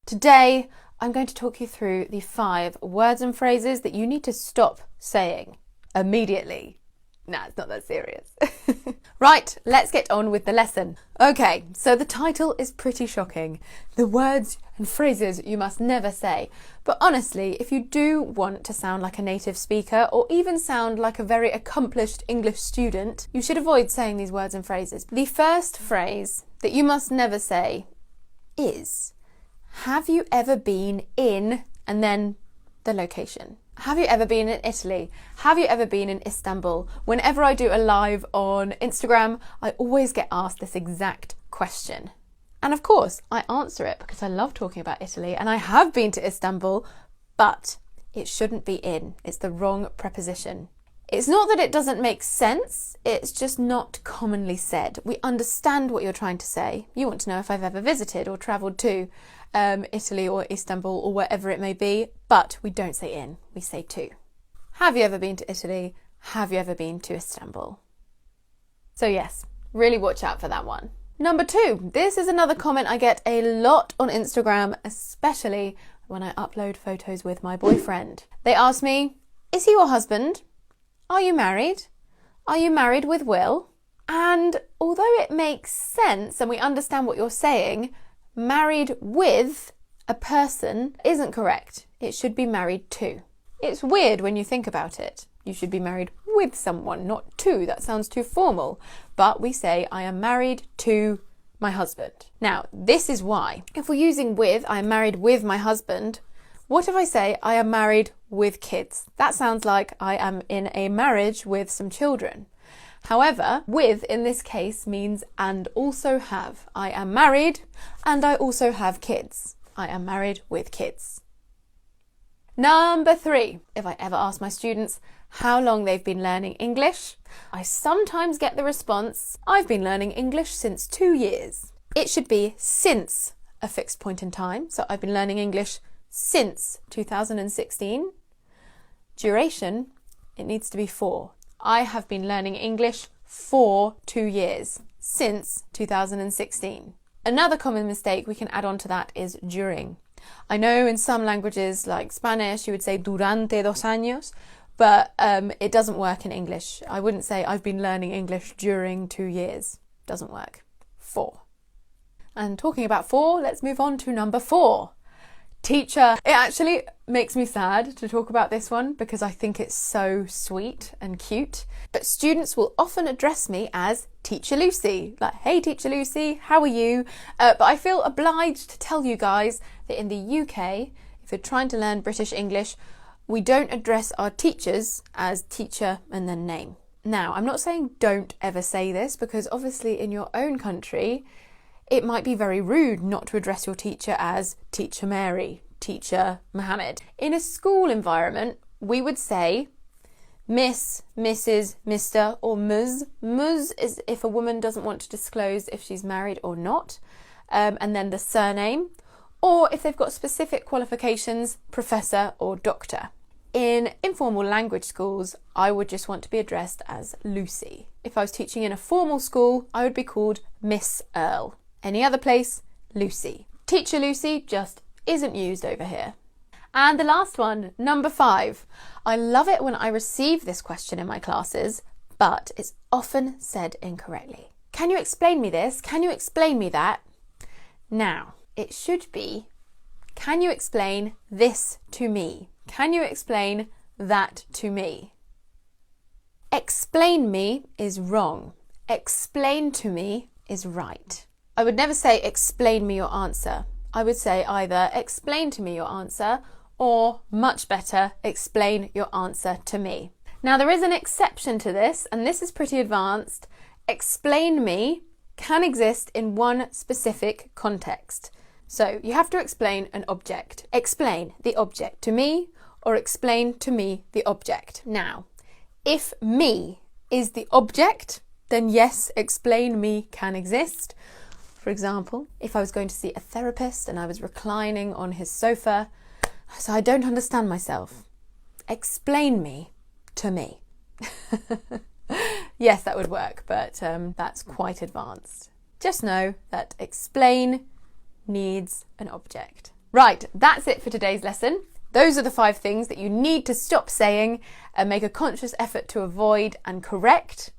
Today, I'm going to talk you through the 5 words and phrases that you need to stop saying immediately. Nah, it's not that serious. Right, let's get on with the lesson. Okay, so the title is pretty shocking. The words and phrases you must never say. But honestly, if you do want to sound like a native speaker or even sound like a very accomplished English student, you should avoid saying these words and phrases. The first phrase that you must never say is, have you ever been in, and then the location. Have you ever been in Italy? Have you ever been in Istanbul? Whenever I do a live on Instagram, I always get asked this exact question. And of course, I answer it because I love talking about Italy and I have been to Istanbul, but it shouldn't be in. It's the wrong preposition. It's not that it doesn't make sense, it's just not commonly said. We understand what you're trying to say. You want to know if I've ever visited or travelled to Italy or Istanbul or wherever it may be, but we don't say in, we say to. Have you ever been to Italy? Have you ever been to Istanbul? So yes, really watch out for that one. Number 2, this is another comment I get a lot on Instagram, especially when I upload photos with my boyfriend. They ask me, is he your husband? Are you married? Are you married with Will? And although it makes sense and we understand what you're saying, married with a person isn't correct. It should be married to. It's weird when you think about it. You should be married with someone, not to. That sounds too formal. But we say, I am married to my husband. Now, this is why. If we're using with, I am married with my husband, what if I say, I am married with kids? That sounds like I am in a marriage with some children. However, with in this case means and also have. I am married and I also have kids. I am married with kids. Number 3, if I ever ask my students how long they've been learning English, I sometimes get the response, I've been learning English since 2 years. It should be since a fixed point in time. So I've been learning English since 2016. Duration, it needs to be for. I have been learning English for 2 years, since 2016. Another common mistake we can add on to that is during. I know in some languages like Spanish you would say durante 2 años, but it doesn't work in English. I wouldn't say I've been learning English during 2 years. Doesn't work. For. And talking about for, let's move on to number 4. Teacher. It actually makes me sad to talk about this one because I think it's so sweet and cute. But students will often address me as Teacher Lucy. Like, hey Teacher Lucy, how are you? But I feel obliged to tell you guys that in the UK, if you're trying to learn British English, we don't address our teachers as teacher and then name. Now, I'm not saying don't ever say this because obviously in your own country, it might be very rude not to address your teacher as Teacher Mary, Teacher Mohammed. In a school environment, we would say Miss, Mrs, Mr or Ms. Ms is if a woman doesn't want to disclose if she's married or not, and then the surname, or if they've got specific qualifications, Professor or Doctor. In informal language schools, I would just want to be addressed as Lucy. If I was teaching in a formal school, I would be called Miss Earl. Any other place, Lucy. Teacher Lucy just isn't used over here. And the last one, number 5. I love it when I receive this question in my classes, but it's often said incorrectly. Can you explain me this? Can you explain me that? Now, it should be, can you explain this to me? Can you explain that to me? Explain me is wrong. Explain to me is right. I would never say explain me your answer. I would say either explain to me your answer or, much better, explain your answer to me. Now there is an exception to this, and this is pretty advanced. Explain me can exist in one specific context. So you have to explain an object. Explain the object to me or explain to me the object. Now, if me is the object, then yes, explain me can exist. For example, if I was going to see a therapist and I was reclining on his sofa, so I don't understand myself. Explain me to me. Yes, that would work, but that's quite advanced. Just know that explain needs an object. Right, that's it for today's lesson. Those are the 5 things that you need to stop saying and make a conscious effort to avoid and correct.